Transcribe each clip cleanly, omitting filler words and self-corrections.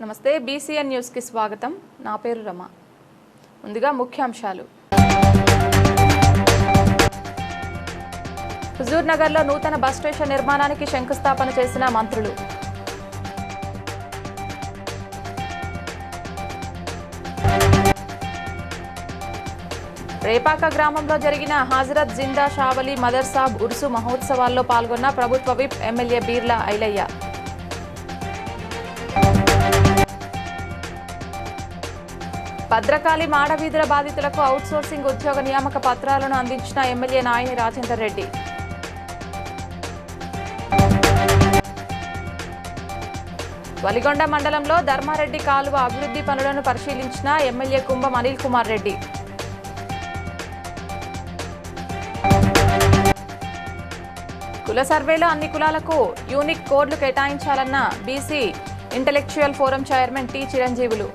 నమస్తే BCN news కి స్వాగతం. నా పేరు రమ. ముందుగా ముఖ్యాంశాలు. హుజూర్ నగర్ లో నూతన బస్ స్టేషన్ నిర్మాణానికి శంకుస్థాపన చేసిన మంత్రులు. రేపాక గ్రామంలో జరిగిన హజరత్ జిందా షావలి మదర్సాబ్ ఉర్సు మహోత్సవాల్లో పాల్గొన్న ప్రభుత్వ విప్ ఎమ్మెల్యే బీర్లా ఐలయ్య. భద్రకాళి మాడవీధుల బాధితులకు అవుట్సోర్సింగ్ ఉద్యోగ నియామక పత్రాలను అందించిన ఎమ్మెల్యే నాయని రాజేందర్ రెడ్డి. వలిగొండ మండలంలో ధర్మారెడ్డి కాలువ అభివృద్ధి పనులను పరిశీలించిన ఎమ్మెల్యే కుంభం అనిల్ కుమార్ రెడ్డి. కుల సర్వేలో అన్ని కులాలకు యూనిక్ కోడ్లు కేటాయించాలన్న BC intellectual forum chairman T Chiranjeevulu.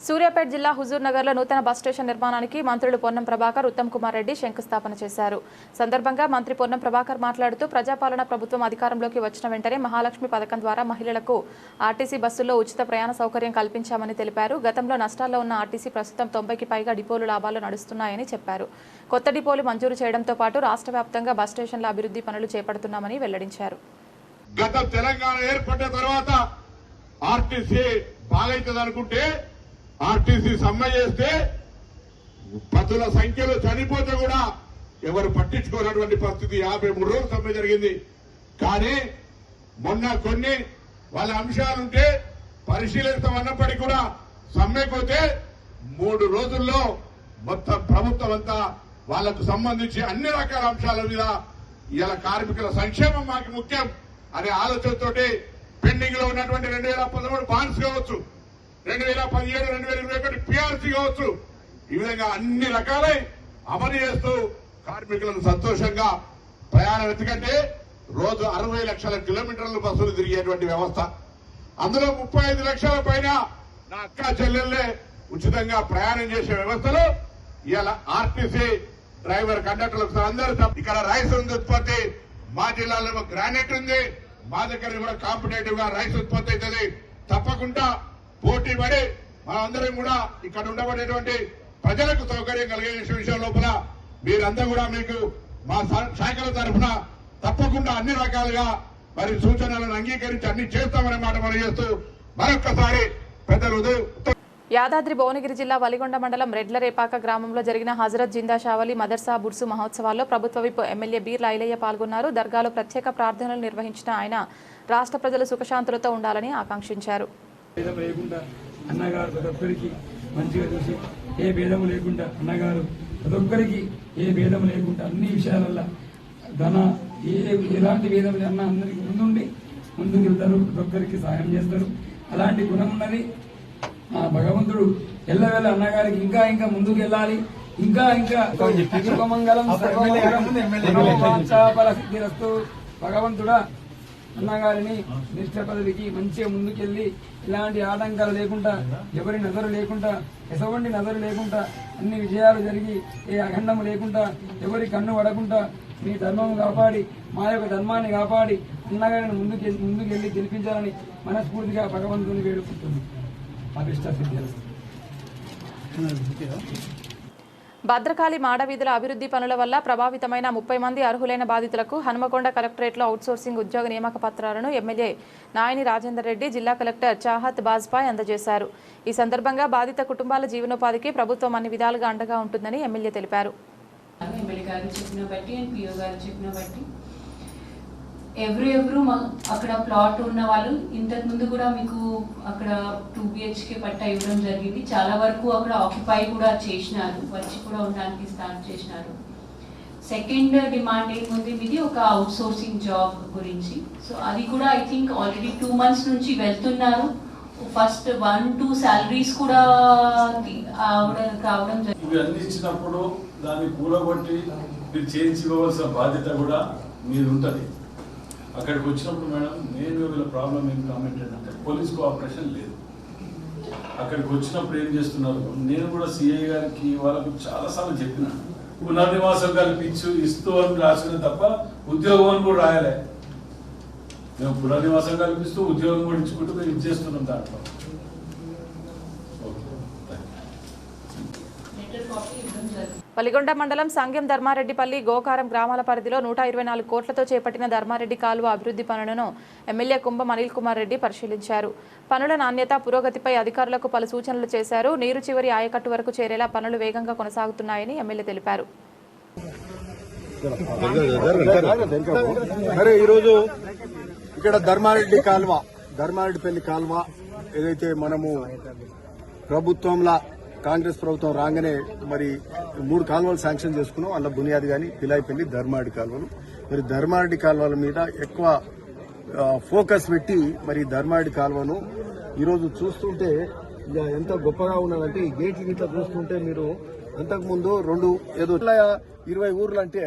Suryapet జిల్లా హుజూర్ నగర్ లో నూతన బస్ స్టేషన్ నిర్మాణానికి మంత్రులు పొన్నం ప్రభాకర్, ఉత్తమ్ కుమార్ రెడ్డి శంకుస్థాపన చేశారు. సందర్భంగా మంత్రి పొన్నం ప్రభాకర్ మాట్లాడుతూ ప్రజాపాలన ప్రభుత్వం అధికారంలోకి వచ్చిన వెంటనే మహాలక్ష్మి పథకం ద్వారా మహిళలకు ఆర్టీసీ బస్సుల్లో ఉచిత ప్రయాణ సౌకర్యం కల్పించామని తెలిపారు. గతంలో నష్టాల్లో ఉన్న ఆర్టీసీ ప్రస్తుతం 90కి పైగా డిపోలు లాభాలు నడుస్తున్నాయని చెప్పారు. కొత్త డిపోలు మంజూరు చేయడంతో పాటు రాష్ట్ర వ్యాప్తంగా బస్ స్టేషన్ల అభివృద్ధి పనులు చేపడుతున్నామని వెల్లడించారు. గత తెలంగాణ ఏర్పడ్డ తర్వాత ఆర్టీసీ బాగైతుందనుకుంటే ఆర్టీసీ సమ్మె చేస్తే పదుల సంఖ్యలో చనిపోతే కూడా ఎవరు పట్టించుకోనటువంటి పరిస్థితి. 53 రోజులు సమ్మె జరిగింది. కానీ మొన్న కొన్ని వాళ్ళ అంశాలుంటే పరిశీలిస్తామన్నప్పటికీ కూడా సమ్మెపోతే 3 రోజుల్లో మొత్తం ప్రభుత్వం అంతా వాళ్లకు సంబంధించి అన్ని రకాల అంశాల మీద ఇలా కార్మికుల సంక్షేమం మాకు ముఖ్యం అనే ఆలోచనతోటి పెండింగ్ లో ఉన్నటువంటి 2013 బాండ్స్ కావచ్చు, 2017, 2021 పిఆర్సీ కావచ్చు, ఈ విధంగా అన్ని రకాలై అమలు చేస్తూ కార్మికులను సంతోషంగా ప్రయాణం. ఎందుకంటే రోజు 60 లక్షల కిలోమీటర్లు బస్సులు తిరిగేటువంటి వ్యవస్థ. అందులో 35 లక్షల పైన నా అక్క చెల్లెళ్లే ఉచితంగా ప్రయాణం చేసే వ్యవస్థలో ఇలా ఆర్టీసీ డ్రైవర్ కండక్టర్లకు అందరూ ఇక్కడ రైస్ ఉంది ఉత్పత్తి, మా జిల్లాలో గ్రానైట్ ఉంది, మా దగ్గర కూడా కాంపిటేటివ్ గా రైస్ ఉత్పత్తి అవుతుంది. తప్పకుండా పోటీ పడి మనందరం కూడా ఇక్కడ ఉండబడేటువంటి ప్రజలకు సౌకర్యం కలిగే విషయం లోపల మీరందరూ కూడా మీకు మా శాఖల తరఫున తప్పకుండా అన్ని రకాలుగా మరి సూచనలను అంగీకరించి అన్ని చేస్తామనే మాట మనం చేస్తూ మరొక్కసారి పెద్దలు. యాదాద్రి భువనగిరి జిల్లా వలిగొండ మండలం రెడ్లరేపాక గ్రామంలో జరిగిన హజరత్ జిందా షావలి మదర్సా బుర్సు మహోత్సవాల్లో ప్రభుత్వ విప్ ఎమ్మెల్యే బీర్లా ఐలయ్య పాల్గొన్నారు. దర్గాలో ప్రత్యేక ప్రార్థనలు నిర్వహించిన ఆయన రాష్ట్ర ప్రజలు సుఖశాంతులతో ఉండాలని ఆకాంక్షించారు. భేదం లేకుండా అన్నగారు ప్రతి ఒక్కరికి మంచిగా చూసి ఏ భేదము లేకుండా అన్నగారు ప్రతి ఒక్కరికి ఏ భేదం లేకుండా అన్ని విషయాలల్లో ఎలాంటి భేదం అన్న అందరికి ముందుకు వెళ్తారు, ప్రతి ఒక్కరికి సహాయం చేస్తారు. అలాంటి గుణం ఉన్నది ఆ భగవంతుడు ఎల్లవేళ అన్నగారికి ఇంకా ఇంకా ముందుకు వెళ్ళాలి, ఇంకా ఇంకా శుభమంగళం సిద్ధిరస్తు. భగవంతుడా అన్నగారిని నిష్ఠ పదవికి మంచిగా ముందుకెళ్లి ఇలాంటి ఆటంకాలు లేకుండా, ఎవరి నజరు లేకుండా, ఎసవంటి నజరు లేకుండా అన్ని విజయాలు జరిగి ఏ అఖండం లేకుండా, ఎవరి కన్ను పడకుండా మీ ధర్మం కాపాడి మా యొక్క ధర్మాన్ని కాపాడి అన్నగారిని ముందుకెళ్లి గెలిపించాలని మనస్ఫూర్తిగా భగవంతుని వేడుకుంటుంది. అభిష్ట సిద్ధిరస్తు. భద్రకాళి మాడవీధుల అభివృద్ధి పనుల వల్ల ప్రభావితమైన 30 మంది అర్హులైన బాధితులకు హనుమకొండ కలెక్టరేట్లో అవుట్సోర్సింగ్ ఉద్యోగ నియామక పత్రాలను ఎమ్మెల్యే నాయని రాజేందర్ రెడ్డి, జిల్లా కలెక్టర్ చాహత్ బాజ్పాయ్ అందజేశారు. ఈ సందర్భంగా బాధిత కుటుంబాల జీవనోపాధికి ప్రభుత్వం అన్ని విధాలుగా అండగా ఉంటుందని ఎమ్మెల్యే తెలిపారు. ఎవరు అక్కడ ప్లాట్ ఉన్న వాళ్ళు ఇంతకు ముందు కూడా మీకు అక్కడ 2 BHK పట్టా ఇవ్వడం జరిగింది. చాలా వరకు అక్కడ ఆక్యుపై కూడా చేసినారు, వచ్చి కూడా ఉండడానికి స్టార్ట్ చేసినారు. సెకండ్ డిమాండ్ ఏముంది మీది ఒక అవుట్ సోర్సింగ్ జాబ్ గురించి. సో అది కూడా ఐ థింక్ ఆల్రెడీ 2 months నుంచి వెళ్తున్నారు. ఫస్ట్ 1-2 సాలరీస్ కూడా రావడం జరిగింది. అన్ని ఇచ్చినప్పుడు దాన్ని కూడగొట్టి మీరు చేయించుకోవాల్సిన బాధ్యత కూడా మీరు ఉంటుంది. అక్కడికి వచ్చినప్పుడు మేడం నేను వీళ్ళ ప్రాబ్లం ఏం కామెంట్ ఏంటంటే పోలీస్ కోఆపరేషన్ లేదు. అక్కడికి వచ్చినప్పుడు ఏం చేస్తున్నారు, నేను కూడా సిఐ గారికి వాళ్ళకు చాలాసార్లు చెప్పిన పునర్నివాసం కల్పించు ఇస్తూ అని రాసిన తప్ప ఉద్యోగం అని కూడా రాయలే. మేము పునర్నివాసం కల్పిస్తూ ఉద్యోగం కూడా ఇచ్చుకుంటూ మేము ఇచ్చేస్తున్నాం దాంట్లో. వలిగొండ మండలం సంగెం ధర్మారెడ్డిపల్లి గోకారం గ్రామాల పరిధిలో 124 కోట్లతో చేపట్టిన ధర్మారెడ్డి కాలువ అభివృద్ధి పనులను ఎమ్మెల్యే కుంభం అనిల్ కుమార్ రెడ్డి పరిశీలించారు. పనుల నాణ్యత, పురోగతిపై అధికారులకు పలు సూచనలు చేశారు. నీరు చివరి ఆయకట్టు వరకు చేరేలా పనులు వేగంగా కొనసాగుతున్నాయని ఎమ్మెల్యే తెలిపారు. ఈరోజు ఇక్కడ ధర్మారెడ్డిపల్లి కాల్వ ఏదైతే మనము ప్రభుత్వంలో కాంగ్రెస్ ప్రభుత్వం రాగానే మరి 3 కాలువలు శాంక్షన్ చేసుకున్నాం. అందులో బునియాది గాని, పిలాయిపల్లి, ధర్మారెడ్డి కాలువలు. మరి ధర్మారెడ్డి కాలువల మీద ఎక్కువ ఫోకస్ పెట్టి మరి ధర్మారెడ్డి కాలువను ఈరోజు చూస్తుంటే ఇక ఎంత గొప్పగా ఉన్నదంటే ఈ గేట్లు గిట్లా చూస్తుంటే మీరు అంతకుముందు 20 ఊర్లు అంటే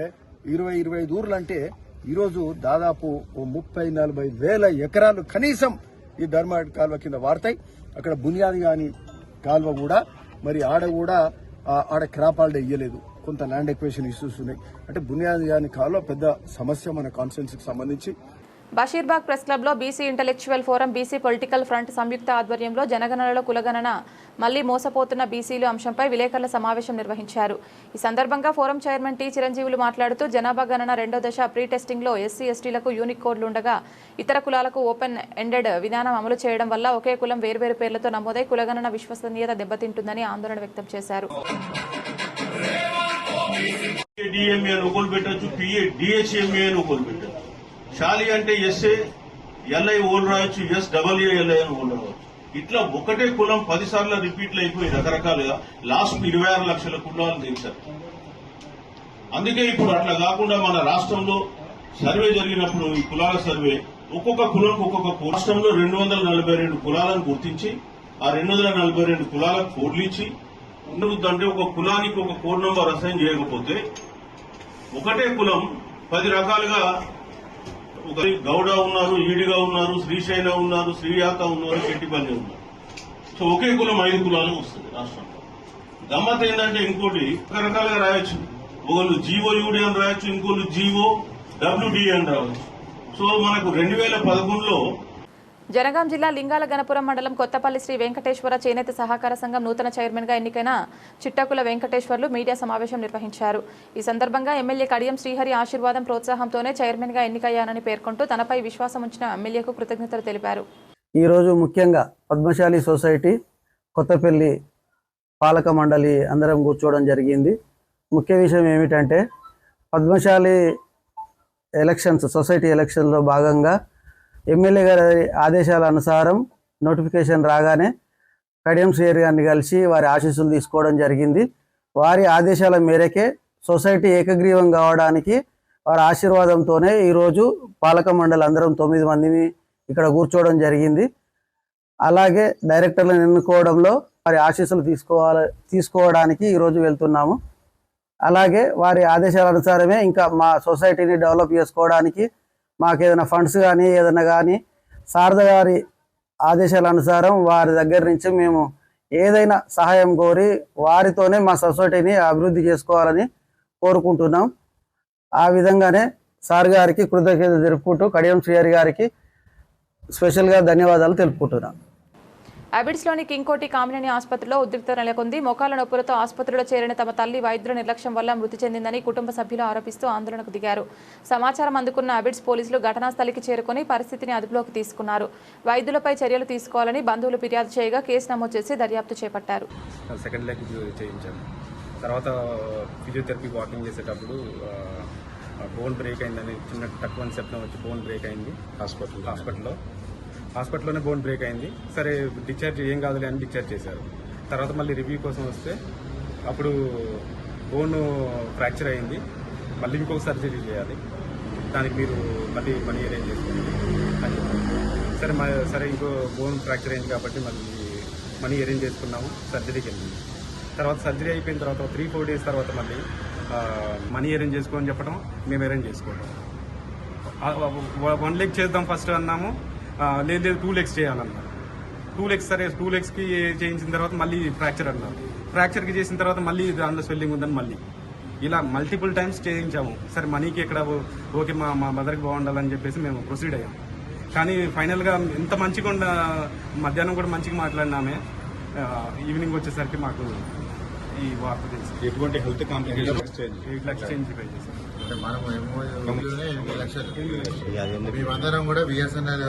25 ఊర్లు అంటే ఈరోజు దాదాపు 30-40 వేల ఎకరాలు కనీసం ఈ ధర్మారెడ్డి కాలువ కింద వాడతాయి. అక్కడ బునియాది గాని కాలువ కూడా మరి ఆడ క్రాప్ హాలిడే ఇయ్యలేదు. కొంత ల్యాండ్ ఎక్వేషన్ ఇష్యూస్ ఉన్నాయి. అంటే బునియాది గాని కాలువ పెద్ద సమస్య మన కాన్స్టిట్యున్సీకి సంబంధించి. బషీర్బాగ్ ప్రెస్ క్లబ్లో BC intellectual forum, BC political front సంయుక్త ఆధ్వర్యంలో జనగణనలో కులగణన మళ్లీ మోసపోతున్న బీసీలు అంశంపై విలేకరుల సమావేశం నిర్వహించారు. ఈ సందర్భంగా ఫోరం చైర్మన్ టి చిరంజీవులు మాట్లాడుతూ జనాభా గణన 2వ దశ ప్రీ టెస్టింగ్లో ఎస్సీ ఎస్టీలకు యూనిక్ కోడ్లు ఉండగా ఇతర కులాలకు ఓపెన్ ఎండెడ్ విధానం అమలు చేయడం వల్ల ఒకే కులం వేర్వేరు పేర్లతో నమోదై కులగణన విశ్వసనీయత దెబ్బతింటుందని ఆందోళన వ్యక్తం చేశారు. షాలి అంటే ఎస్ఏ ఎల్ఐ ఓల్ రాయొచ్చు, ఎస్డబ్ల్యూఎల్ఐ అని ఓల్ రావచ్చు. ఇట్లా ఒకటే కులం 10 సార్లు రిపీట్లు అయిపోయి రకరకాలుగా లాస్ట్ 26 లక్షల కులాలు తెలిసారు. అందుకే ఇప్పుడు అట్లా కాకుండా మన రాష్ట్రంలో సర్వే జరిగినప్పుడు ఈ కులాల సర్వే ఒక్కొక్క కులం ఒక్కొక్క రాష్ట్రంలో 242 కులాలను గుర్తించి ఆ 242 కులాలకు కోడ్లు ఇచ్చి అంటే ఒక కులానికి ఒక కోడ్ నంబర్ అసైన్ చేయకపోతే ఒకటే కులం 10 రకాలుగా గౌడ ఉన్నారు, ఈడిగా ఉన్నారు, శ్రీశైల ఉన్నారు, శ్రీయాత ఉన్నారు, చెట్టిపల్లి ఉన్నారు. సో ఒకే కులం 5 కులాలు వస్తుంది రాష్ట్రంలో. గమ్మత్ ఏంటంటే ఇంకోటి రకరకాలుగా రాయొచ్చు. ఒకళ్ళు జీవో యూడి అని రాయొచ్చు, ఇంకోళ్ళు జీవో డబ్ల్యూడి అని రావచ్చు. సో మనకు 2011లో జనగాం జిల్లా లింగాల గణపురం మండలం కొత్తపల్లి శ్రీ వెంకటేశ్వర చేనేత సహకార సంఘం నూతన చైర్మన్ గా ఎన్నికైన చిట్టకుల వెంకటేశ్వర్లు మీడియా సమావేశం నిర్వహించారు. ఈ సందర్భంగా ఎమ్మెల్యే కడియం శ్రీహరి ఆశీర్వాదం ప్రోత్సాహంతోనే చైర్మన్ గా ఎన్నికయ్యానని పేర్కొంటూ తనపై విశ్వాసం ఉంచిన ఎమ్మెల్యేకు కృతజ్ఞతలు తెలిపారు. ఈ రోజు ముఖ్యంగా పద్మశాలి సొసైటీ కొత్తపల్లి పాలక మండలి అందరం కూర్చోవడం జరిగింది. ముఖ్య విషయం ఏమిటంటే పద్మశాలి సొసైటీ ఎలక్షన్లో భాగంగా ఎమ్మెల్యే గారి ఆదేశాల అనుసారం నోటిఫికేషన్ రాగానే కడియం శ్రీహరి గారిని కలిసి వారి ఆశీస్సులు తీసుకోవడం జరిగింది. వారి ఆదేశాల మేరకే సొసైటీ ఏకగ్రీవం కావడానికి వారి ఆశీర్వాదంతోనే ఈరోజు పాలక మండలి అందరం 9 మందిని ఇక్కడ కూర్చోవడం జరిగింది. అలాగే డైరెక్టర్లను ఎన్నుకోవడంలో వారి ఆశీస్సులు తీసుకోవడానికి ఈరోజు వెళ్తున్నాము. అలాగే వారి ఆదేశాల అనుసారమే ఇంకా మా సొసైటీని డెవలప్ చేసుకోవడానికి మాకు ఏదైనా ఫండ్స్ కానీ ఏదైనా కానీ శారద గారి ఆదేశాల అనుసారం వారి దగ్గర నుంచి మేము ఏదైనా సహాయం కోరి వారితోనే మా సొసైటీని అభివృద్ధి చేసుకోవాలని కోరుకుంటున్నాం. ఆ విధంగానే సార్ గారికి కృతజ్ఞతలు తెలుపుకుంటూ కడియం శ్రీహరి గారికి స్పెషల్గా ధన్యవాదాలు తెలుపుకుంటున్నాం. అబిడ్స్లోని కింగ్కోటి కామినేని ఆసుపత్రిలో ఉద్రిక్తత నెలకొంది. మోకాల నొప్పులతో ఆసుపత్రిలో చేరిన తమ తల్లి వైద్యుల నిర్లక్ష్యం వల్ల మృతి చెందిందని కుటుంబ సభ్యులు ఆరోపిస్తూ ఆందోళనకు దిగారు. సమాచారం అందుకున్న అబిడ్స్ పోలీసులు ఘటనా స్థలికి చేరుకుని పరిస్థితిని అదుపులోకి తీసుకున్నారు. వైద్యులపై చర్యలు తీసుకోవాలని బంధువులు ఫిర్యాదు చేయగా కేసు నమోదు చేసి దర్యాప్తు చేపట్టారు. సెకండ్ లెగ్ చేయించాము. తర్వాత ఫిజియోథెరపీ వాకింగ్ చేసేటప్పుడు బోన్ బ్రేక్ అయిందని చిన్న తక్కువ సెప్టం వచ్చి బోన్ బ్రేక్ అయింది హాస్పిటల్లోనే బోన్ బ్రేక్ అయింది. సరే డిశ్చార్జ్ ఏం కాదులే అని డిశ్చార్జ్ చేశారు. తర్వాత మళ్ళీ రివ్యూ కోసం వస్తే అప్పుడు బోన్ ఫ్రాక్చర్ అయింది, మళ్ళీ ఇంకొక సర్జరీ చేయాలి, దానికి మీరు మళ్ళీ మనీ అరేంజ్ చేసుకోండి అని చెప్పారు. సరే ఇంకో బోన్ ఫ్రాక్చర్ అయింది కాబట్టి మళ్ళీ మనీ అరేంజ్ చేసుకున్నాము. సర్జరీకి వెళ్ళింది. తర్వాత సర్జరీ అయిపోయిన తర్వాత 3-4 డేస్ తర్వాత మళ్ళీ మనీ అరేంజ్ చేసుకోని చెప్పడం, మేము అరేంజ్ చేసుకోవడం. 1 లెగ్ చేద్దాం ఫస్ట్ అన్నాము, లేదు 2 లెగ్స్ చేయాలన్నారు. 2 లెగ్స్ సరే 2 లెగ్స్కి చేయించిన తర్వాత మళ్ళీ ఫ్రాక్చర్ అన్నారు. ఫ్రాక్చర్కి చేసిన తర్వాత మళ్ళీ దాంట్లో స్వెల్లింగ్ ఉందని మళ్ళీ ఇలా మల్టిపుల్ టైమ్స్ చేయించాము. సరే మనీకి ఎక్కడ ఓకే మా మదర్కి బాగుండాలని చెప్పేసి మేము ప్రొసీడ్ అయ్యాము. కానీ ఫైనల్గా ఎంత మంచిగా ఉన్న మధ్యాహ్నం కూడా మంచిగా మాట్లాడినామే, ఈవినింగ్ వచ్చేసరికి మాకు ఈ వార్త తెలిసి ఎటువంటి హెల్త్ కాంప్లికేషన్స్ 8 లక్షలు చేంజ్ పే చేశారు. మనం 8 లక్షలు మేమందరం కూడా బిఎస్ఎన్ఎల్.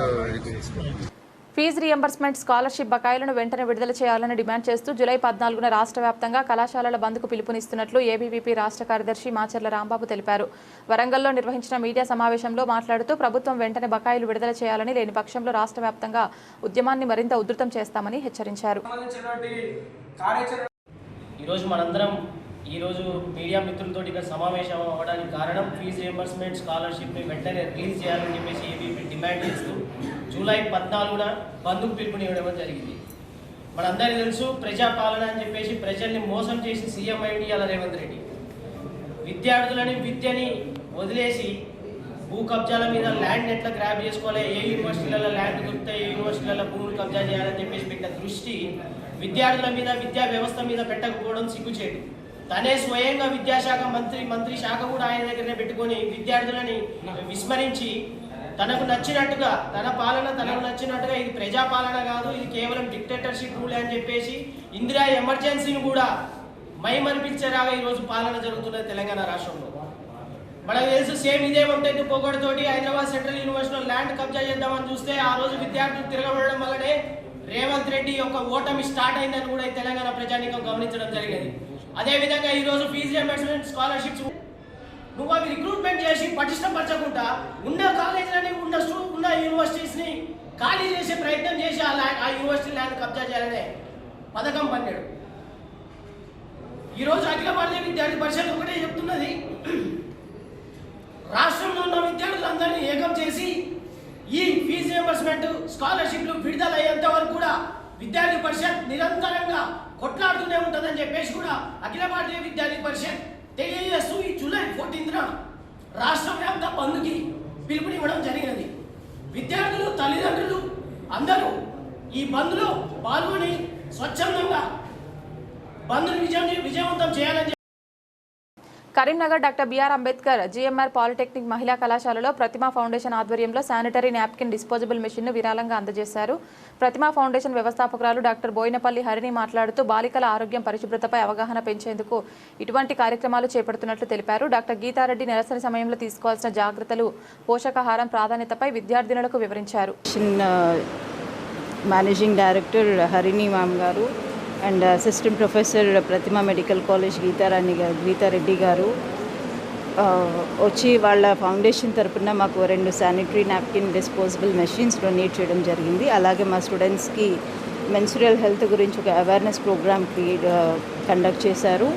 ఫీజు రియంబర్స్మెంట్ స్కాలర్షిప్ బకాయిలను వెంటనే విడుదల చేయాలని డిమాండ్ చేస్తూ జూలై 14న రాష్ట్ర వ్యాప్తంగా కళాశాలల బంద్కు పిలుపునిస్తున్నట్లు ఏబీవీపీ రాష్ట్ర కార్యదర్శి మాచర్ల రాంబాబు తెలిపారు. వరంగల్లో నిర్వహించిన మీడియా సమావేశంలో మాట్లాడుతూ ప్రభుత్వం వెంటనే బకాయిలు విడుదల చేయాలని, లేని పక్షంలో రాష్ట్ర వ్యాప్తంగా ఉద్యమాన్ని మరింత ఉధృతం చేస్తామని హెచ్చరించారు. ఈరోజు మనందరం ఈరోజు మీడియా మిత్రులతో ఇక్కడ సమావేశం అవ్వడానికి కారణం ఫీజు రియంబర్స్మెంట్ స్కాలర్షిప్ని వెంటనే రిలీజ్ చేయాలని చెప్పేసి ఏబీపీ డిమాండ్ చేస్తూ జూలై 14న బంద్కు పిలుపునివ్వడం జరిగింది. మనందరికీ తెలుసు, ప్రజాపాలన అని చెప్పేసి ప్రజల్ని మోసం చేసి సీఎం అయ్యింది ఇవాళ రేవంత్ రెడ్డి. విద్యార్థులని విద్యని వదిలేసి భూ కబ్జాల మీద ల్యాండ్ ఎట్లా గ్రాబ్ చేసుకోవాలి, ఏ యూనివర్సిటీలలో ల్యాండ్ దొరుకుతాయి, ఏ యూనివర్సిటీలలో భూములు కబ్జా చేయాలని చెప్పేసి పెట్టిన దృష్టి విద్యార్థుల మీద, విద్యా వ్యవస్థ మీద పెట్టకపోవడం సిగ్గుచేటు. తనే స్వయంగా విద్యాశాఖ మంత్రి శాఖ కూడా ఆయన దగ్గరనే పెట్టుకొని విద్యార్థులని విస్మరించి తనకు నచ్చినట్టుగా, తన పాలన తనకు నచ్చినట్టుగా ఇది ప్రజాపాలన కాదు, ఇది కేవలం డిక్టేటర్షిప్ రూల్ అని చెప్పేసి ఇందిరా ఎమర్జెన్సీని కూడా మైమరిపించేలాగా ఈరోజు పాలన జరుగుతున్నది తెలంగాణ రాష్ట్రంలో. మనకు తెలుసు, సేమ్ ఇదే వంతెత్తు పొగడుతోటి హైదరాబాద్ సెంట్రల్ యూనివర్సిటీలో ల్యాండ్ కబ్జా చేద్దామని చూస్తే ఆ రోజు విద్యార్థులు తిరగబడడం వల్లనే రేవంత్ రెడ్డి యొక్క ఓటమి స్టార్ట్ అయిందని కూడా తెలంగాణ ప్రజానీకం గమనించడం జరిగింది. అదేవిధంగా ఈరోజు ఫీజు రియంబర్స్మెంట్ స్కాలర్షిప్స్ నువ్వు అవి రిక్రూట్మెంట్ చేసి పటిష్టపరచకుండా ఉన్న కాలేజీలని ఉన్న యూనివర్సిటీస్ని ఖాళీ చేసే ప్రయత్నం చేసి ఆ యూనివర్సిటీ ల్యాండ్ కబ్జా చేయాలనే పథకం పన్నాడు. ఈరోజు అఖిల భారతీయ విద్యార్థి పరిషత్ ఒకటే చెప్తున్నది, రాష్ట్రంలో ఉన్న విద్యార్థులందరినీ ఏకం చేసి ఈ ఫీజు రియంబర్స్మెంట్ స్కాలర్షిప్లు విడుదల అయ్యేంత వరకు కూడా విద్యార్థి పరిషత్ నిరంతరంగా కొట్లాడుతూనే ఉంటుందని చెప్పేసి కూడా అఖిల భారతీయ విద్యార్థి పరిషత్ తెలియజేస్తూ ఈ జూలై 14న రాష్ట్ర వ్యాప్త బంద్కి పిలుపునివ్వడం జరిగినది. విద్యార్థులు, తల్లిదండ్రులు అందరూ ఈ బంద్లో పాల్గొని స్వచ్ఛందంగా బంద్ను విజయవంతం చేయాలని. Karimnagar doctor BR Ambedkar GMR polytechnic మహిళా కళాశాలలో ప్రతిమా ఫౌండేషన్ ఆధ్వర్యంలో శానిటరీ నాప్కిన్ డిస్పోజబుల్ మెషిన్ను విరాళంగా అందజేశారు. ప్రతిమా ఫౌండేషన్ వ్యవస్థాపకురాలు డాక్టర్ బోయినపల్లి హరిణి మాట్లాడుతూ బాలికల ఆరోగ్యం, పరిశుభ్రతపై అవగాహన పెంచేందుకు ఇటువంటి కార్యక్రమాలు చేపడుతున్నట్లు తెలిపారు. డాక్టర్ గీతారెడ్డి నెలసరి సమయంలో తీసుకోవాల్సిన జాగ్రత్తలు, పోషకాహారం ప్రాధాన్యతపై విద్యార్థినులకు వివరించారు. Managing director Harini ma'am garu and assistant professor Pratima medical college Geethareddy garu వచ్చి వాళ్ళ ఫౌండేషన్ తరపున మాకు 2 sanitary napkin disposable machines donate చేయడం జరిగింది. అలాగే మా స్టూడెంట్స్కి మెన్స్ట్రుయల్ హెల్త్ గురించి ఒక అవేర్నెస్ ప్రోగ్రామ్ కండక్ట్ చేశారు,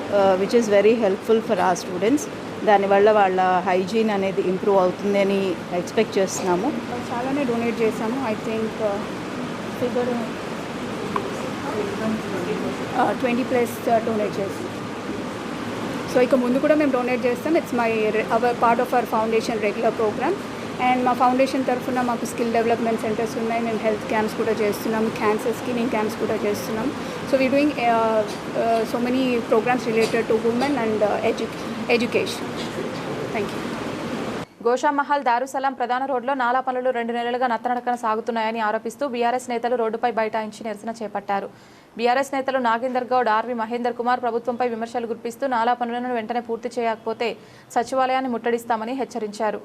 which is very helpful for our students. దానివల్ల వాళ్ళ హైజీన్ అనేది ఇంప్రూవ్ అవుతుంది అని ఎక్స్పెక్ట్ చేస్తున్నాము. చాలానే డొనేట్ చేశాము. ఐ థింక్ ఫిగర్ 20+ డొనేట్ చేస్తాం. సో ఇక ముందు కూడా మేము డొనేట్ చేస్తాం. It's our part of our foundation regular programme. And మా ఫౌండేషన్ తరఫున మాకు స్కిల్ డెవలప్మెంట్ సెంటర్స్ ఉన్నాయి. మేము హెల్త్ క్యాంప్స్ కూడా చేస్తున్నాం, క్యాన్సర్ స్క్రీనింగ్ క్యాంప్స్ కూడా చేస్తున్నాం. So we doing so many programmes related to women and education. Thank you. Goshamahal Darussalam ప్రధాన రోడ్లో నాలా పనులు 2 నెలలుగా నత్తనడకన సాగుతున్నాయని ఆరోపిస్తూ బీఆర్ఎస్ నేతలు రోడ్డుపై బైఠాయించి నిరసన చేపట్టారు. బీఆర్ఎస్ నేతలు నాగేందర్ గౌడ్, ఆర్వి మహేందర్ కుమార్ ప్రభుత్వంపై విమర్శలు గుర్పిస్తూ నాలా పనులను వెంటనే పూర్తి చేయకపోతే సచివాలయాన్ని ముట్టడిస్తామని హెచ్చరించారు.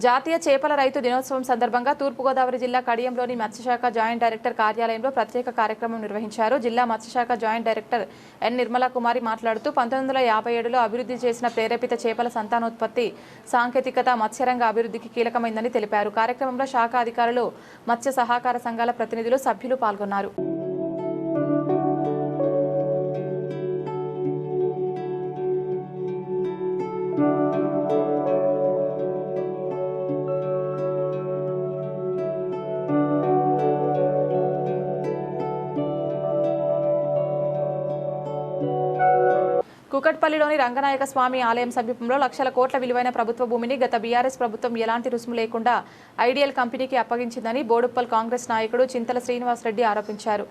జాతీయ చేపల రైతు దినోత్సవం సందర్భంగా తూర్పుగోదావరి జిల్లా కడియంలోని మత్స్యశాఖ జాయింట్ డైరెక్టర్ కార్యాలయంలో ప్రత్యేక కార్యక్రమం నిర్వహించారు. జిల్లా మత్స్యశాఖ జాయింట్ డైరెక్టర్ ఎన్ నిర్మలా కుమారి మాట్లాడుతూ 1957లో అభివృద్ధి చేసిన ప్రేరేపిత చేపల సంతానోత్పత్తి సాంకేతికత మత్స్యరంగ అభివృద్ధికి కీలకమైందని తెలిపారు. కార్యక్రమంలో శాఖ అధికారులు, మత్స్య సహకార సంఘాల ప్రతినిధులు, సభ్యులు పాల్గొన్నారు. కుకట్పల్లిలోని రంగనాయక స్వామి ఆలయం సమీపంలో లక్షల కోట్ల విలువైన ప్రభుత్వ భూమిని గత బీఆర్ఎస్ ప్రభుత్వం ఎలాంటి రుసుము లేకుండా ఐడియల్ కంపెనీకి అప్పగించిందని బోడుప్పల్ కాంగ్రెస్ నాయకుడు చింతల శ్రీనివాసరెడ్డి ఆరోపించారు.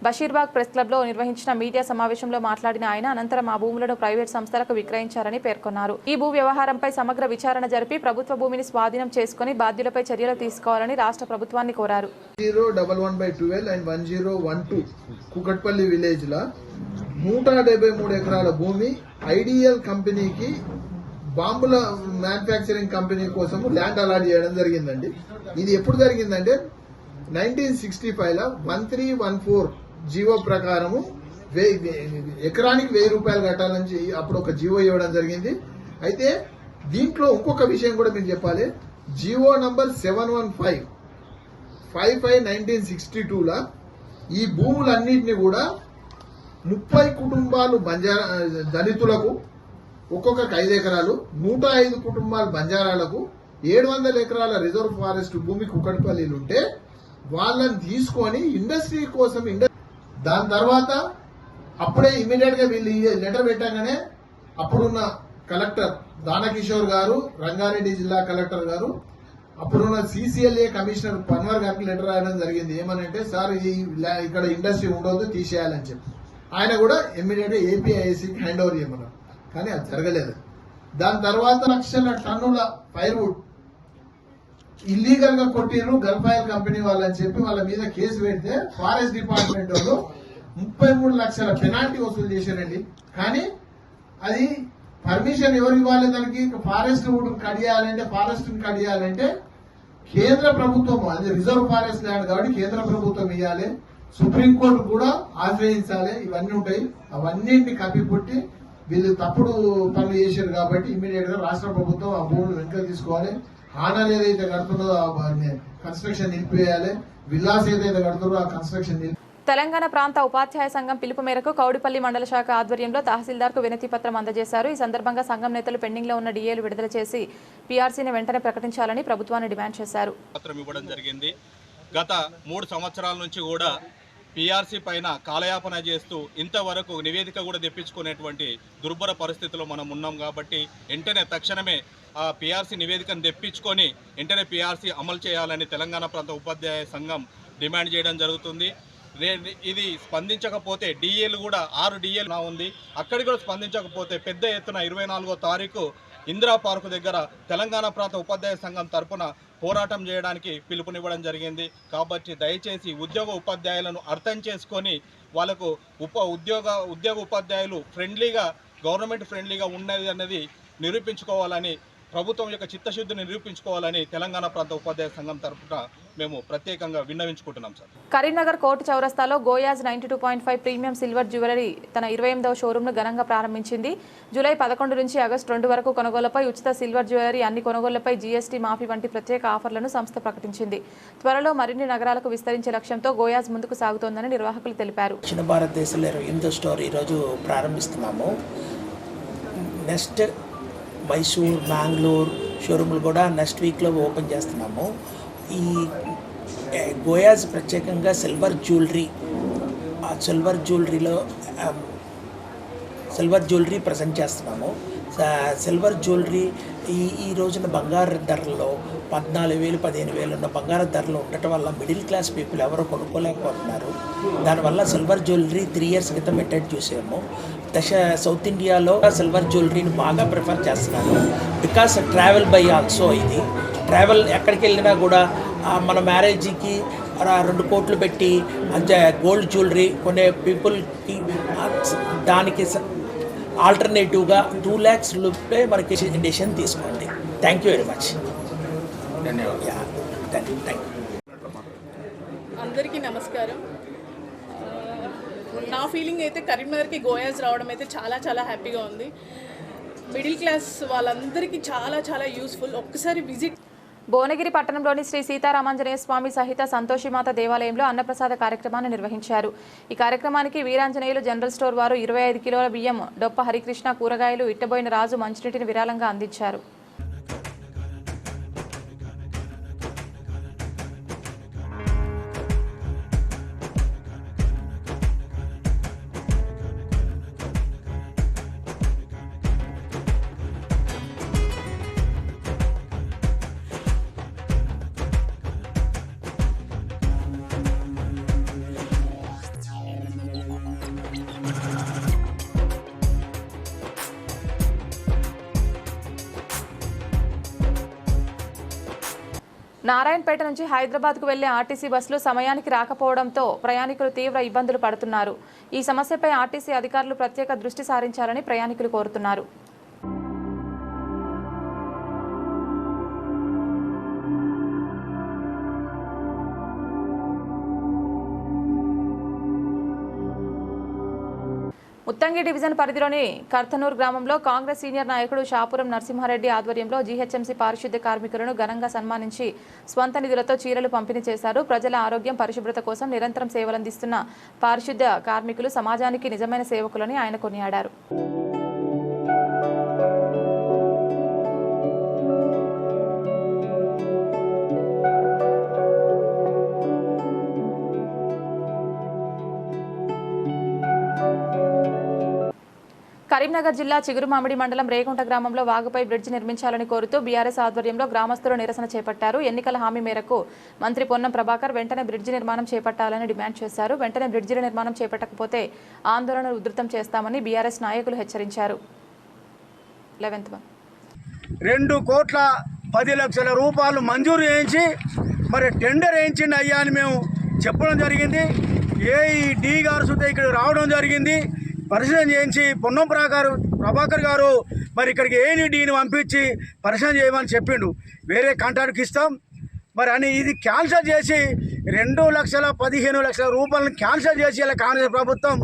బషీర్బాగ్ ప్రెస్ క్లబ్లో నిర్వహించిన మీడియా సమావేశంలో మాట్లాడిన ఆయన అనంతరం ఆ భూములను ప్రైవేట్ సంస్థలకు విక్రయించారని పేర్కొన్నారు. ఈ భూ వ్యవహారంపై సమగ్ర విచారణ జరిపి ప్రభుత్వ భూమిని స్వాధీనం చేసుకుని బాధ్యులపై చర్యలు తీసుకోవాలని రాష్ట్ర ప్రభుత్వాన్ని కోరారు. 011/12 and 1012 కుకట్పల్లి విలేజ్ లా 173 ఎకరాల భూమి ఐడియల్ కంపెనీకి బాంబుల మ్యానుఫ్యాక్చరింగ్ కంపెనీ కోసం ల్యాండ్ అలాట్ చేయడం జరిగిందండి. ఇది ఎప్పుడు జరిగిందంటే 1965లో 1314 జీవో ప్రకారము ఎకరానికి 1000 రూపాయలు కట్టాలని అప్పుడు ఒక జీవో ఇవ్వడం జరిగింది. అయితే దీంట్లో ఇంకొక విషయం కూడా మీకు చెప్పాలి. జీవో నంబర్ 715/1962లా ఈ భూములన్నింటినీ కూడా 30 కుటుంబాలు దళితులకు ఒక్కొక్కరికి 5 ఎకరాలు, 105 కుటుంబాలు బంజారాలకు 700 ఎకరాల రిజర్వ్ ఫారెస్ట్ భూమి కుకట్పల్లిలు ఉంటే వాళ్ళని తీసుకొని ఇండస్ట్రీ కోసం దాని తర్వాత అప్పుడే ఇమీడియట్ గా వీళ్ళు లెటర్ పెట్టగానే అప్పుడున్న కలెక్టర్ దానకిషోర్ గారు, రంగారెడ్డి జిల్లా కలెక్టర్ గారు, అప్పుడున్న CCLA కమిషనర్ పన్వర్ గారికి లెటర్ రాయడం జరిగింది. ఏమనంటే సార్ ఇక్కడ ఇండస్ట్రీ ఉండొద్దు, తీసేయాలని చెప్పి ఆయన కూడా ఇమ్మీడియట్ గా APICకి హ్యాండ్ ఓవర్ చేయమన్నారు. కానీ అది జరగలేదు. దాని తర్వాత లక్షల టన్నుల ఫైర్వుడ్ ఇల్లీగల్ గా కొట్టిర్రు గల్ఫ్ ఆయిల్ కంపెనీ వాళ్ళని చెప్పి వాళ్ళ మీద కేసు పెడితే ఫారెస్ట్ డిపార్ట్మెంట్ వాళ్ళు 33 లక్షల పెనాల్టీ వసూలు చేశారండి. కానీ అది పర్మిషన్ ఎవరు ఇవ్వాలి? దానికి ఫారెస్ట్ కడియాలంటే కేంద్ర ప్రభుత్వం, అది రిజర్వ్ ఫారెస్ట్ ల్యాండ్ కాబట్టి కేంద్ర ప్రభుత్వం ఇవ్వాలి, సుప్రీంకోర్టు కూడా ఆశ్రయించాలి. ఇవన్నీ ఉంటాయి. అవన్నింటిని కప్పిపుట్టి వీళ్ళు తప్పుడు పనులు చేశారు కాబట్టి ఇమ్మీడియట్ గా రాష్ట్ర ప్రభుత్వం ఆ భూములు వెనక్కి తీసుకోవాలి. హానాలు ఏదైతే కడుతుందో కన్స్ట్రక్షన్ నిలిపివేయాలి. విల్లాస్ ఏదైతే కడుతుందో ఆ కన్స్ట్రక్షన్ తెలంగాణ ప్రాంత ఉపాధ్యాయ సంఘం పిలుపు మేరకు కౌడిపల్లి మండల శాఖ ఆధ్వర్యంలో తహసీల్దార్కు వినతి పత్రం అందజేశారు. ఈ సందర్భంగా సంఘం నేతలు పెండింగ్ లో ఉన్న DAలు విడుదల చేసి PRCని వెంటనే ప్రకటించాలని ప్రభుత్వాన్ని డిమాండ్ చేశారు. పత్రం ఇవ్వడం జరిగింది. గత 3 సంవత్సరాల నుంచి కూడా PRC పైన కాలయాపన చేస్తూ ఇంతవరకు నివేదిక కూడా తెప్పించుకునేటువంటి దుర్భర పరిస్థితిలో మనం ఉన్నాం. కాబట్టి వెంటనే తక్షణమే ఆ PRC నివేదికను తెప్పించుకొని వెంటనే PRC అమలు చేయాలని తెలంగాణ ప్రాంత ఉపాధ్యాయ సంఘం డిమాండ్ చేయడం జరుగుతుంది. ఇది స్పందించకపోతే DAలు కూడా 6 DAలు ఉంది. అక్కడికి కూడా స్పందించకపోతే పెద్ద ఎత్తున 24వ తారీఖు ఇందిరా పార్కు దగ్గర తెలంగాణ ప్రాంత ఉపాధ్యాయ సంఘం తరపున పోరాటం చేయడానికి పిలుపునివ్వడం జరిగింది. కాబట్టి దయచేసి ఉద్యోగ ఉపాధ్యాయులను అర్థం చేసుకొని వాళ్ళకు ఉద్యోగ ఉపాధ్యాయులు ఫ్రెండ్లీగా, గవర్నమెంట్ ఫ్రెండ్లీగా ఉన్నది అన్నది నిరూపించుకోవాలని, ప్రభుత్వం యొక్క చిత్తశుద్ధిని నిరూపించుకోవాలని తెలంగాణ ప్రాంత ఉపాధ్యాయ సంఘం తరపున మేము ప్రత్యేకంగా విన్నవించుకుంటున్నాం. సార్, కరీంనగర్ కోర్టు చౌరస్తాలో గోయాజ్ 92.5 ప్రీమియం సిల్వర్ జ్యువెలరీ తన 28వ షోరూంను ఘనంగా ప్రారంభించింది. జూలై 11 నుంచి ఆగస్టు 2 వరకు కొనుగోళ్లపై ఉచిత సిల్వర్ జ్యువెలరీ, అన్ని కొనుగోళ్లపై GST మాఫీ వంటి ప్రత్యేక ఆఫర్లను సంస్థ ప్రకటించింది. త్వరలో మరిన్ని నగరాలకు విస్తరించే లక్ష్యంతో గోయాజ్ ముందుకు సాగుతోందని నిర్వాహకులు తెలిపారు. దక్షిణ భారతదేశంలో 28వ స్టోర్ ఈరోజు ప్రారంభిస్తున్నాము. నెక్స్ట్ మైసూర్, బెంగళూరు షోరూమ్లు కూడా నెక్స్ట్ వీక్లో ఓపెన్ చేస్తున్నాము. ఈ గోయాజ్ ప్రత్యేకంగా సిల్వర్ జ్యువెలరీ, ఆ సిల్వర్ జ్యువెలరీ ప్రజెంట్ చేస్తున్నాము. సిల్వర్ జ్యువెలరీ ఈ రోజున బంగారు ధరల్లో 14,000, 15,000 ఉన్న బంగారు ధరలు ఉండటం వల్ల మిడిల్ క్లాస్ పీపుల్ ఎవరో కొనుక్కోలేకపోతున్నారు. దానివల్ల సిల్వర్ జ్యువెలరీ 3 years క్రితం పెట్టేది చూసాము. సౌత్ ఇండియాలో సిల్వర్ జ్యువెలరీని బాగా ప్రిఫర్ చేస్తున్నారు. Because travel by also. ఇది ట్రావెల్ ఎక్కడికి వెళ్ళినా కూడా మన మ్యారేజ్కి 2 కోట్లు పెట్టి గోల్డ్ జ్యువెలరీ కొనే పీపుల్కి దానికి ఆల్టర్నేటివ్గా 2 lakhs రూపాయలు మనకి డెసిషన్ తీసుకోండి. Thank you very much. ధన్యవాదాలు. అందరికీ నమస్కారం. నా ఫీలింగ్ అయితే కరీంనగర్కి గోయాస్ రావడం అయితే చాలా చాలా హ్యాపీగా ఉంది. మిడిల్ క్లాస్ వాళ్ళందరికీ చాలా చాలా యూస్ఫుల్. ఒక్కసారి విజిట్. భువనగిరి పట్టణంలోని శ్రీ సీతారామాంజనేయ స్వామి సహిత సంతోషిమాత దేవాలయంలో అన్నప్రసాద కార్యక్రమాన్ని నిర్వహించారు. ఈ కార్యక్రమానికి వీరాంజనేయులు జనరల్ స్టోర్ వారు 25 కిలోల బియ్యం, డొప్ప హరికృష్ణ కూరగాయలు, ఇట్టబోయిన రాజు మంచినీటిని విరాళంగా అందించారు. నారాయణపేట నుంచి హైదరాబాద్కు వెళ్లే ఆర్టీసీ బస్సులు సమయానికి రాకపోవడంతో ప్రయాణికులు తీవ్ర ఇబ్బందులు పడుతున్నారు. ఈ సమస్యపై ఆర్టీసీ అధికారులు ప్రత్యేక దృష్టి సారించాలని ప్రయాణికులు కోరుతున్నారు. ముత్తంగి డివిజన్ పరిధిలోని కర్తనూర్ గ్రామంలో కాంగ్రెస్ సీనియర్ నాయకుడు షాపురం నరసింహారెడ్డి ఆధ్వర్యంలో జీహెచ్ఎంసీ పారిశుద్ధ్య కార్మికులను ఘనంగా సన్మానించి స్వంత నిధులతో చీరలు పంపిణీ చేశారు. ప్రజల ఆరోగ్యం, పరిశుభ్రత కోసం నిరంతరం సేవలందిస్తున్న పారిశుద్ధ్య కార్మికులు సమాజానికి నిజమైన సేవకులని ఆయన కొనియాడారు. కరీంనగర్ జిల్లా చిగురుమామిడి మండలం రేగుంట గ్రామంలో వాగుపై బ్రిడ్జి నిర్మించాలని కోరుతూ బీఆర్ఎస్ ఆధ్వర్యంలో గ్రామస్తులు నిరసన చేపట్టారు. ఎన్నికల హామీ మేరకు మంత్రి పొన్నం ప్రభాకర్ వెంటనే బ్రిడ్జి నిర్మాణం చేపట్టాలని డిమాండ్ చేశారు. వెంటనే బ్రిడ్జిల నిర్మాణం చేపట్టకపోతే ఆందోళనలు ఉధృతం చేస్తామని బీఆర్ఎస్ నాయకులు హెచ్చరించారు. 2,10,00,000 రూపాయలు మంజూరు చేయించి మరి టెండర్ వేయించిండి అయ్యా అని మేము చెప్పడం జరిగింది. డి గారు సుద్ధా ఇక్కడ రావడం జరిగింది. పరిశీలన చేయించి పొన్నం ప్రభాకర్ గారు మరి ఇక్కడికి డీని పంపించి పరిశీలన చేయమని చెప్పిండు. వేరే కాంట్రాక్ట్కి ఇస్తాం మరి అని ఇది క్యాన్సల్ చేసి 2,15,00,000 రూపాయలను క్యాన్సల్ చేసి ఇలా కాంగ్రెస్ ప్రభుత్వం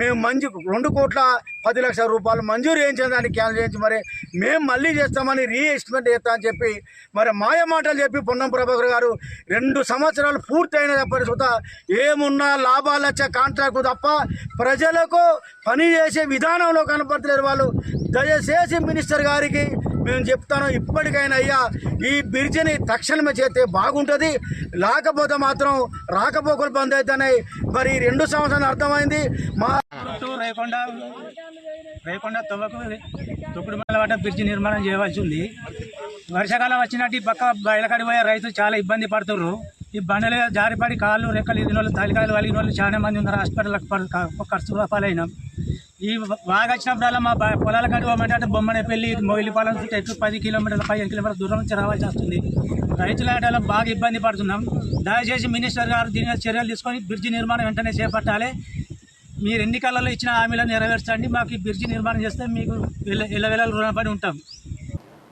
మేము 2,10,00,000 రూపాయలు మంజూరు చేయించిన దాన్ని క్యాన్సల్ చేయించి మరి మేము మళ్ళీ చేస్తామని రీఎస్టిమేట్ చేస్తామని చెప్పి మరి మాయ మాటలు చెప్పి పొన్నం ప్రభాకర్ గారు 2 సంవత్సరాలు పూర్తయిన తప్పని సుత ఏమున్నా లాభాలు వచ్చే కాంట్రాక్ట్ తప్ప ప్రజలకు పని చేసే విధానంలో కనపడలేరు వాళ్ళు. దయచేసి మినిస్టర్ గారికి మేము చెప్తాను, ఇప్పటికైనా అయ్యా ఈ బ్రిడ్జిని తక్షణమే చేస్తే బాగుంటుంది. లేకపోతే మాత్రం రాకపోకలు బంద్ అవుతున్నాయి. మరి 2 సంవత్సరాలు అర్థమైంది. మా రేకొండ తొక్కుడు మల్లవాట బ్రిడ్జి నిర్మాణం చేయవలసి ఉంది. వర్షాకాలం వచ్చినట్టు ఈ పక్క బయలకడి పోయే రైతులు చాలా ఇబ్బంది పడుతున్నారు. ఈ బండలు జారిపడి కాళ్ళు రెక్కలు ఇదిన వాళ్ళు తలికాయలు వలిగిన వాళ్ళు చాలా మంది ఉన్నారు. హాస్పిటల్కి ఖర్చు పాలైనాం. ఈ బాగా వచ్చినప్పుడల్లా మా పొలాల కాడి పోమంటే అంటే బొమ్మనేపల్లి మొయిలిపాలెం చుట్టూ 10 కిలోమీటర్ల 15 కిలోమీటర్ల దూరం నుంచి రావాల్సి వస్తుంది. రైతుల ఆటలో బాగా ఇబ్బంది పడుతున్నాం. దయచేసి మినిస్టర్ గారు దీని మీద చర్యలు తీసుకొని బ్రిడ్జి నిర్మాణం వెంటనే చేపట్టాలి. మీరు ఎన్నికలలో ఇచ్చిన హామీలను నెరవేర్చండి. మాకు ఈ బ్రిడ్జి నిర్మాణం చేస్తే మీకు ఎల్లవేళ రుణపడి ఉంటాం.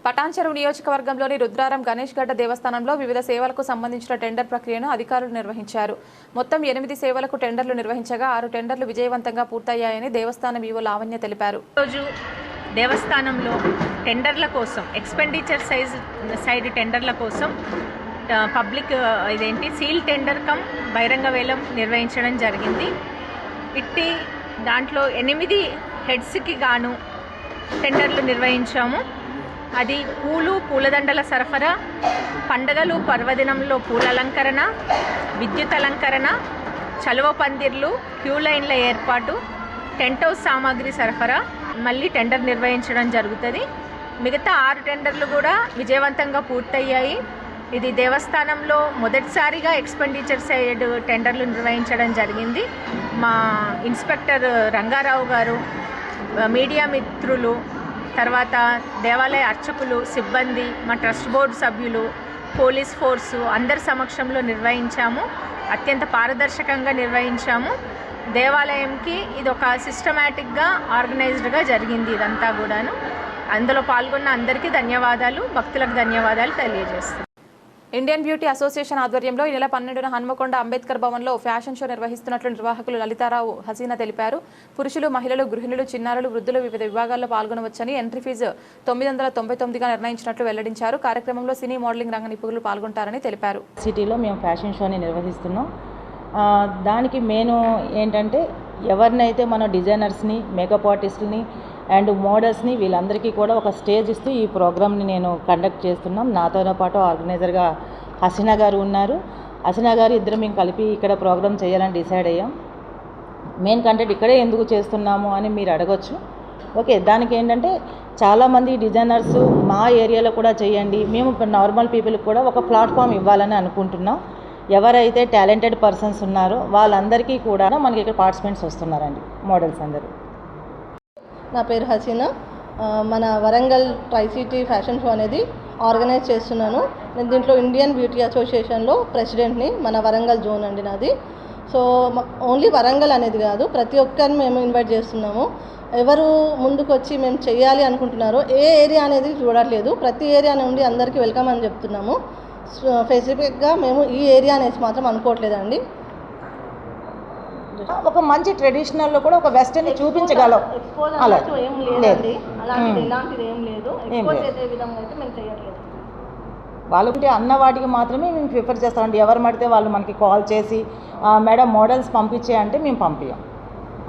పటాన్చెరు నియోజకవర్గంలోని రుద్రారం గణేష్ గడ్డ దేవస్థానంలో వివిధ సేవలకు సంబంధించిన టెండర్ ప్రక్రియను అధికారులు నిర్వహించారు. మొత్తం 8 సేవలకు టెండర్లు నిర్వహించగా 6 టెండర్లు విజయవంతంగా పూర్తయ్యాయని దేవస్థానం ఈవో లావణ్య తెలిపారు. రోజు దేవస్థానంలో టెండర్ల కోసం ఎక్స్పెండిచర్ సైడ్ టెండర్ల కోసం పబ్లిక్ సీల్ టెండర్ కమ్ బహిరంగ వేలం నిర్వహించడం జరిగింది. ఇట్టి దాంట్లో 8 హెడ్స్కి గాను టెండర్లు నిర్వహించాము. అది పూలు, పూలదండల సరఫరా, పండగలు పర్వదినంలో పూల అలంకరణ, విద్యుత్ అలంకరణ, చలువ పందిర్లు, క్యూ లైన్ల ఏర్పాటు, టెంట్ హౌస్ సామాగ్రి సరఫరా మళ్ళీ టెండర్ నిర్వహించడం జరుగుతుంది. మిగతా 6 టెండర్లు కూడా విజయవంతంగా పూర్తయ్యాయి. ఇది దేవస్థానంలో మొదటిసారిగా ఎక్స్పెండిచర్ సైడ్ టెండర్లు నిర్వహించడం జరిగింది. మా ఇన్స్పెక్టర్ రంగారావు గారు, మీడియా మిత్రులు, తర్వాత దేవాలయ అర్చకులు, సిబ్బంది, మా ట్రస్ట్ బోర్డు సభ్యులు, పోలీస్ ఫోర్సు అందరి సమక్షంలో నిర్వహించాము. అత్యంత పారదర్శకంగా నిర్వహించాము. దేవాలయంకి ఇది ఒక సిస్టమేటిక్గా ఆర్గనైజ్డ్గా జరిగింది. ఇదంతా కూడాను అందులో పాల్గొన్న అందరికీ ధన్యవాదాలు, భక్తులకు ధన్యవాదాలు తెలియజేస్తాం. ఇండియన్ బ్యూటీ అసోసియేషన్ ఆధ్వర్యంలో ఈ నెల 12న హన్మకొండ అంబేద్కర్ భవన్లో ఫ్యాషన్ షో నిర్వహిస్తున్నట్లు నిర్వాహకులు లలితారావు హసీనా తెలిపారు. పురుషులు, మహిళలు, గృహిణులు, చిన్నారులు, వృద్ధులు వివిధ విభాగాల్లో పాల్గొనవచ్చని ఎంట్రీ ఫీజు 999గా నిర్ణయించినట్లు వెల్లడించారు. కార్యక్రమంలో సినీ మోడలింగ్ రంగ నిపుణులు పాల్గొంటారని తెలిపారు. సిటీలో మేము ఫ్యాషన్ షోని నిర్వహిస్తున్నాం. దానికి మెయిన్ ఏంటంటే ఎవరినైతే మన డిజైనర్స్ని, మేకప్ ఆర్టిస్టులని అండ్ మోడల్స్ని వీళ్ళందరికీ కూడా ఒక స్టేజ్ ఇస్తూ ఈ ప్రోగ్రామ్ని నేను కండక్ట్ చేస్తున్నాం. నాతో పాటు ఆర్గనైజర్గా హసీనా గారు ఉన్నారు. హసీనా గారు ఇద్దరు మేము కలిపి ఇక్కడ ప్రోగ్రామ్ చేయాలని డిసైడ్ అయ్యాం. మెయిన్ కంటెంట్ ఇక్కడే ఎందుకు చేస్తున్నాము అని మీరు అడగొచ్చు. ఓకే, దానికి ఏంటంటే చాలామంది డిజైనర్స్ మా ఏరియాలో కూడా చేయండి, మేము నార్మల్ పీపుల్కి కూడా ఒక ప్లాట్ఫామ్ ఇవ్వాలని అనుకుంటున్నాం. ఎవరైతే టాలెంటెడ్ పర్సన్స్ ఉన్నారో వాళ్ళందరికీ కూడా మనకి ఇక్కడ పార్టిసిపెంట్స్ వస్తున్నారండి, మోడల్స్ అందరూ. నా పేరు హసీనా. మన Warangal try city fashion show అనేది ఆర్గనైజ్ చేస్తున్నాను. నేను దీంట్లో ఇండియన్ బ్యూటీ అసోసియేషన్లో ప్రెసిడెంట్ని. మన వరంగల్ జోన్ అండి నాది. సో ఓన్లీ వరంగల్ అనేది కాదు, ప్రతి ఒక్కరిని మేము ఇన్వైట్ చేస్తున్నాము. ఎవరు ముందుకు వచ్చి మేము చేయాలి అనుకుంటున్నారో ఏ ఏరియా అనేది చూడట్లేదు, ప్రతి ఏరియా నుండి అందరికీ వెల్కమ్ అని చెప్తున్నాము. స్పెసిఫిక్గా మేము ఈ ఏరియా అనేసి మాత్రం అనుకోవట్లేదండి. ఒక మంచి ట్రెడిషనల్లో కూడా ఒక వెస్టర్న్ చూపించగలం. ఏం లేదండి, అలాంటిది ఎలాంటిది ఏం లేదు. ఎక్స్పోజ్ చేసే విధంగా అయితే మేము చేయట్లేదు. వాళ్ళకుంటే అన్న వాటికి మాత్రమే మేము ప్రిఫర్ చేస్తామండి. ఎవరు మడితే వాళ్ళు మనకి కాల్ చేసి మేడం మోడల్స్ పంపించే అంటే మేము పంపించాం.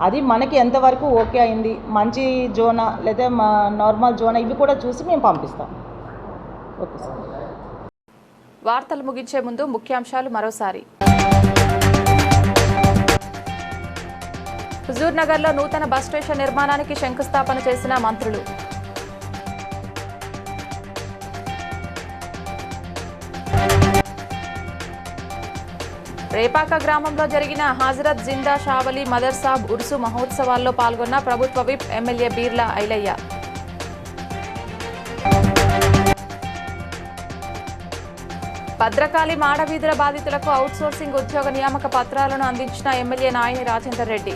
అది మనకి ఎంతవరకు ఓకే అయింది, మంచి జోనా లేదా నార్మల్ జోనా ఇవి కూడా చూసి మేము పంపిస్తాం. Okay sir. వార్తలు ముగించే ముందు ముఖ్యాంశాలు మరోసారి. హుజూర్ నగర్లో నూతన బస్ స్టేషన్ నిర్మాణానికి శంకుస్థాపన చేసిన మంత్రులు. రేపాక గ్రామంలో జరిగిన హజరత్ జిందా షావలి మదర్సాబ్ ఉర్సు మహోత్సవాల్లో పాల్గొన్న ప్రభుత్వ విప్ ఎమ్మెల్యే బీర్లా ఐలయ్య. భద్రకాళి మాడవీధుల బాధితులకు అవుట్సోర్సింగ్ ఉద్యోగ నియామక పత్రాలను అందించిన ఎమ్మెల్యే నాయని రాజేందర్ రెడ్డి.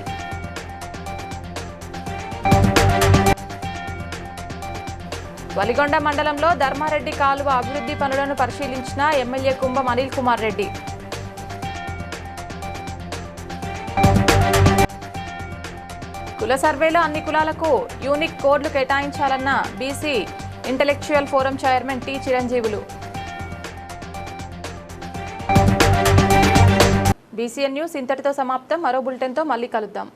వలిగొండ మండలంలో ధర్మారెడ్డి కాలువ అభివృద్ధి పనులను పరిశీలించిన ఎమ్మెల్యే కుంభం అనిల్ కుమార్ రెడ్డి. కుల సర్వేలో అన్ని కులాలకు యూనిక్ కోడ్లు కేటాయించాలన్న BC intellectual forum chairman T Chiranjeevulu. BCN news ఇంతటితో సమాప్తం. మరో బులెటిన్తో మళ్ళీ కలుద్దాం.